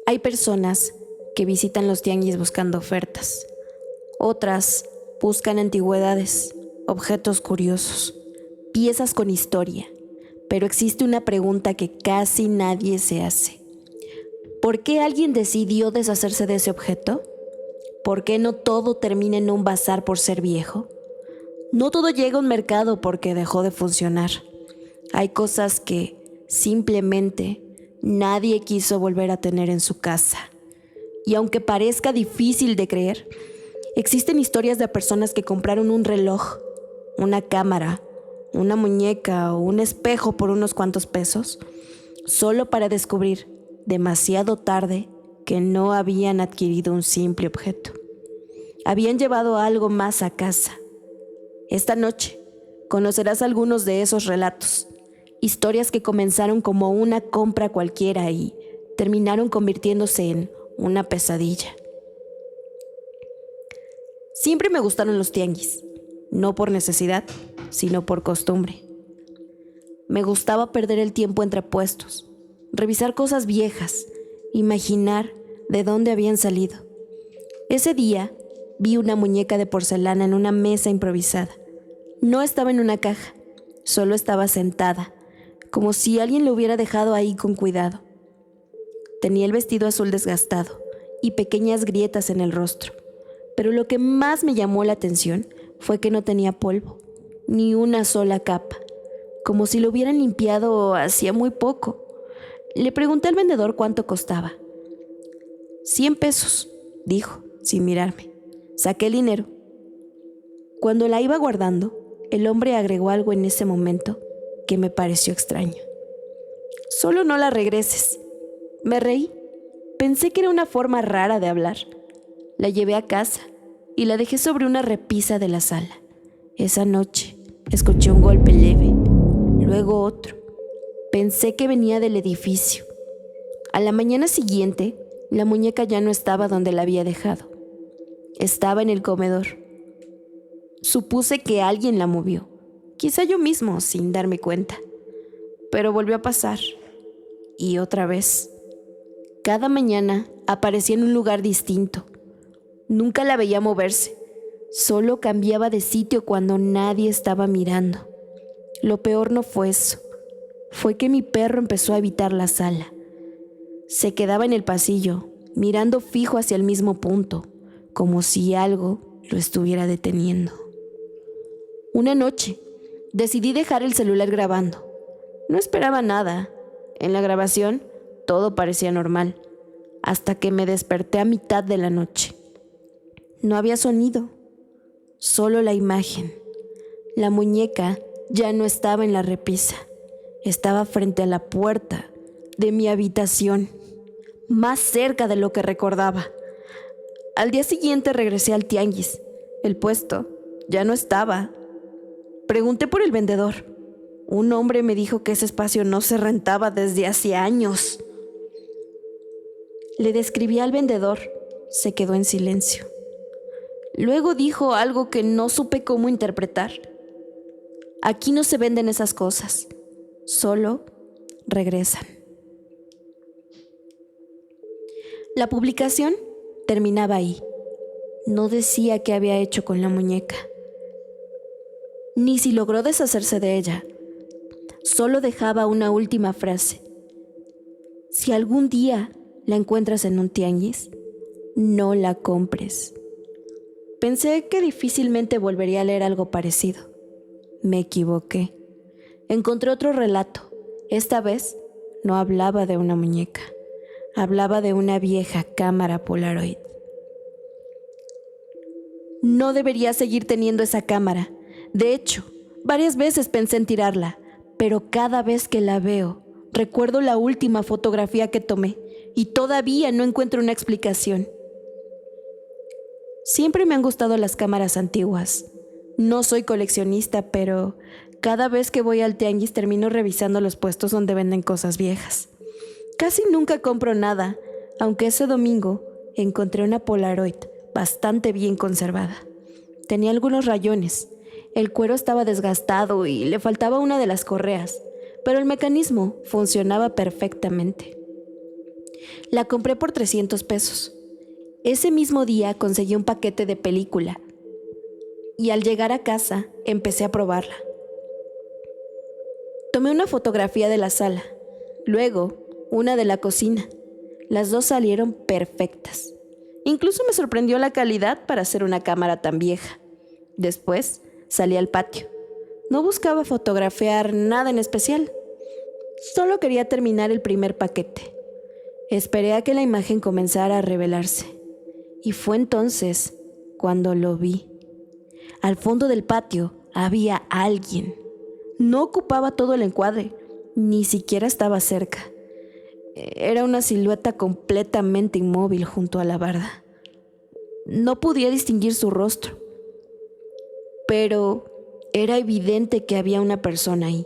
Hay personas que visitan los tianguis buscando ofertas. Otras buscan antigüedades, objetos curiosos, piezas con historia. Pero existe una pregunta que casi nadie se hace. ¿Por qué alguien decidió deshacerse de ese objeto? ¿Por qué no todo termina en un bazar por ser viejo? No todo llega a un mercado porque dejó de funcionar. Hay cosas que simplemente nadie quiso volver a tener en su casa. Y aunque parezca difícil de creer, existen historias de personas que compraron un reloj, una cámara, una muñeca o un espejo por unos cuantos pesos, solo para descubrir demasiado tarde que no habían adquirido un simple objeto. Habían llevado algo más a casa. Esta noche conocerás algunos de esos relatos, historias que comenzaron como una compra cualquiera y terminaron convirtiéndose en una pesadilla. Siempre me gustaron los tianguis, no por necesidad, sino por costumbre. Me gustaba perder el tiempo entre puestos, revisar cosas viejas, imaginar de dónde habían salido. Ese día vi una muñeca de porcelana en una mesa improvisada. No estaba en una caja, solo estaba sentada, como si alguien lo hubiera dejado ahí con cuidado. Tenía el vestido azul desgastado y pequeñas grietas en el rostro, pero lo que más me llamó la atención fue que no tenía polvo, ni una sola capa, como si lo hubieran limpiado hacía muy poco. Le pregunté al vendedor cuánto costaba. 100 pesos, dijo, sin mirarme. Saqué el dinero. Cuando la iba guardando, el hombre agregó algo en ese momento que me pareció extraño. Solo no la regreses. Me reí. Pensé que era una forma rara de hablar. La llevé a casa y la dejé sobre una repisa de la sala. Esa noche escuché un golpe leve, luego otro. Pensé que venía del edificio. A la mañana siguiente, la muñeca ya no estaba donde la había dejado. Estaba en el comedor. Supuse que alguien la movió, quizá yo mismo, sin darme cuenta. Pero volvió a pasar. Y otra vez. Cada mañana aparecía en un lugar distinto. Nunca la veía moverse. Solo cambiaba de sitio cuando nadie estaba mirando. Lo peor no fue eso. Fue que mi perro empezó a evitar la sala. Se quedaba en el pasillo, mirando fijo hacia el mismo punto, como si algo lo estuviera deteniendo. Una noche, decidí dejar el celular grabando. No esperaba nada. En la grabación, todo parecía normal, hasta que me desperté a mitad de la noche. No había sonido, solo la imagen. La muñeca ya no estaba en la repisa. Estaba frente a la puerta de mi habitación, más cerca de lo que recordaba. Al día siguiente regresé al tianguis. El puesto ya no estaba. Pregunté por el vendedor. Un hombre me dijo que ese espacio no se rentaba desde hace años. Le describí al vendedor. Se quedó en silencio. Luego dijo algo que no supe cómo interpretar. Aquí no se venden esas cosas. Solo regresan. La publicación terminaba ahí. No decía qué había hecho con la muñeca, ni si logró deshacerse de ella. Solo dejaba una última frase. Si algún día la encuentras en un tianguis, no la compres. Pensé que difícilmente volvería a leer algo parecido. Me equivoqué. Encontré otro relato. Esta vez no hablaba de una muñeca. Hablaba de una vieja cámara Polaroid. No debería seguir teniendo esa cámara. De hecho, varias veces pensé en tirarla, pero cada vez que la veo, recuerdo la última fotografía que tomé y todavía no encuentro una explicación. Siempre me han gustado las cámaras antiguas. No soy coleccionista, pero cada vez que voy al tianguis termino revisando los puestos donde venden cosas viejas. Casi nunca compro nada, aunque ese domingo encontré una Polaroid bastante bien conservada. Tenía algunos rayones, el cuero estaba desgastado y le faltaba una de las correas, pero el mecanismo funcionaba perfectamente. La compré por 300 pesos. Ese mismo día conseguí un paquete de película y al llegar a casa empecé a probarla. Tomé una fotografía de la sala, luego una de la cocina. Las dos salieron perfectas. Incluso me sorprendió la calidad para ser una cámara tan vieja. Después salí al patio. No buscaba fotografiar nada en especial. Solo quería terminar el primer paquete. Esperé a que la imagen comenzara a revelarse. Y fue entonces cuando lo vi. Al fondo del patio había alguien. No ocupaba todo el encuadre, ni siquiera estaba cerca. Era una silueta completamente inmóvil junto a la barda. No podía distinguir su rostro, pero era evidente que había una persona ahí.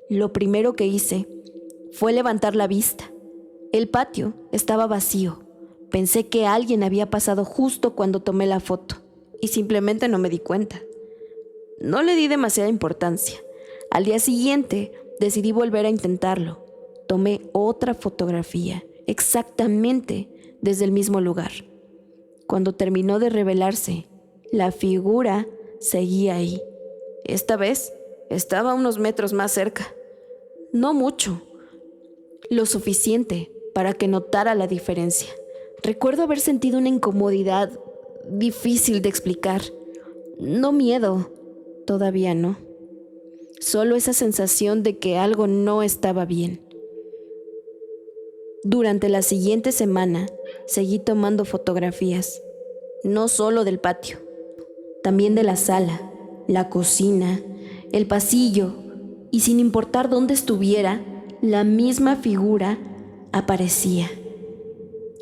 Lo primero que hice fue levantar la vista. El patio estaba vacío. Pensé que alguien había pasado justo cuando tomé la foto y simplemente no me di cuenta. No le di demasiada importancia. Al día siguiente decidí volver a intentarlo. Tomé otra fotografía, exactamente desde el mismo lugar. Cuando terminó de revelarse, la figura seguía ahí. Esta vez estaba a unos metros más cerca. No mucho, lo suficiente para que notara la diferencia. Recuerdo haber sentido una incomodidad difícil de explicar. No miedo, todavía no. Solo esa sensación de que algo no estaba bien. Durante la siguiente semana seguí tomando fotografías, no solo del patio, también de la sala, la cocina, el pasillo, y sin importar dónde estuviera, la misma figura aparecía.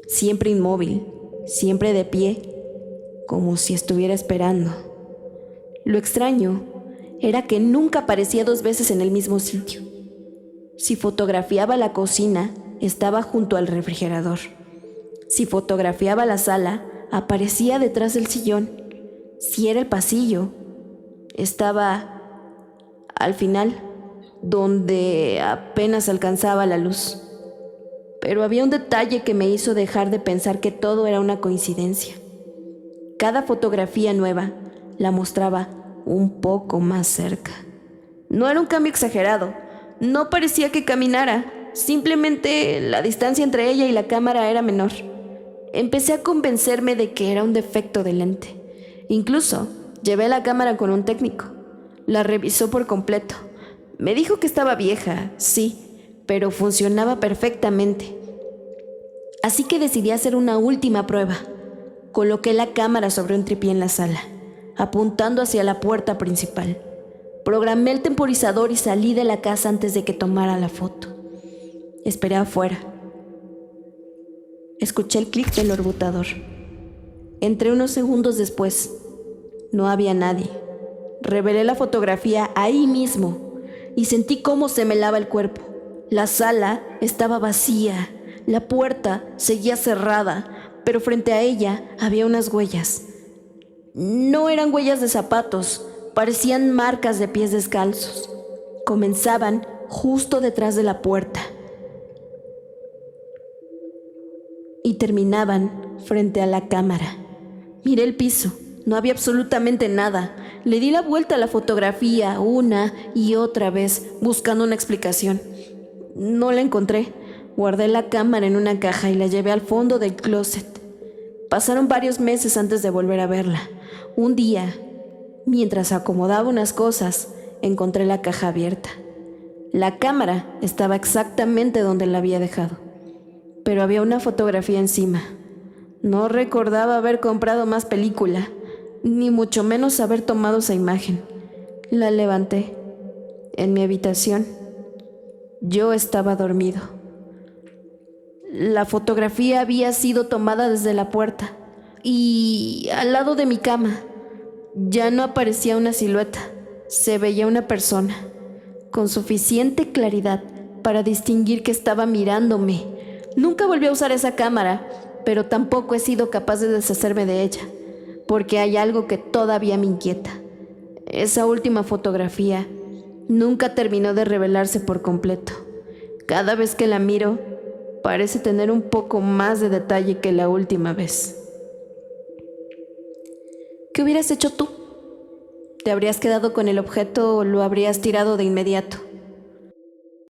Siempre inmóvil, siempre de pie, como si estuviera esperando. Lo extraño era que nunca aparecía dos veces en el mismo sitio. Si fotografiaba la cocina, estaba junto al refrigerador. Si fotografiaba la sala, aparecía detrás del sillón. Si era el pasillo, estaba al final, donde apenas alcanzaba la luz. Pero había un detalle que me hizo dejar de pensar que todo era una coincidencia. Cada fotografía nueva la mostraba un poco más cerca. No era un cambio exagerado, no parecía que caminara, simplemente la distancia entre ella y la cámara era menor. Empecé a convencerme de que era un defecto de lente. Incluso llevé la cámara con un técnico. La revisó por completo. Me dijo que estaba vieja, sí, pero funcionaba perfectamente. Así que decidí hacer una última prueba. Coloqué la cámara sobre un tripié en la sala, apuntando hacia la puerta principal. Programé el temporizador y salí de la casa antes de que tomara la foto. Esperé afuera. Escuché el clic del orbitador. Entré unos segundos después. No había nadie. Revelé la fotografía ahí mismo y sentí cómo se me helaba el cuerpo. La sala estaba vacía. La puerta seguía cerrada, pero frente a ella había unas huellas. No eran huellas de zapatos, parecían marcas de pies descalzos. Comenzaban justo detrás de la puerta y terminaban frente a la cámara. Miré el piso, no había absolutamente nada. Le di la vuelta a la fotografía una y otra vez, buscando una explicación. No la encontré. Guardé la cámara en una caja y la llevé al fondo del closet. Pasaron varios meses antes de volver a verla. Un día, mientras acomodaba unas cosas, encontré la caja abierta. La cámara estaba exactamente donde la había dejado, pero había una fotografía encima. No recordaba haber comprado más película, ni mucho menos haber tomado esa imagen. La levanté. En mi habitación, yo estaba dormido. La fotografía había sido tomada desde la puerta y al lado de mi cama. Ya no aparecía una silueta, se veía una persona, con suficiente claridad para distinguir que estaba mirándome. Nunca volví a usar esa cámara, pero tampoco he sido capaz de deshacerme de ella, porque hay algo que todavía me inquieta. Esa última fotografía nunca terminó de revelarse por completo. Cada vez que la miro, Parece tener un poco más de detalle que la última vez. ¿Qué hubieras hecho tú? ¿Te habrías quedado con el objeto o lo habrías tirado de inmediato?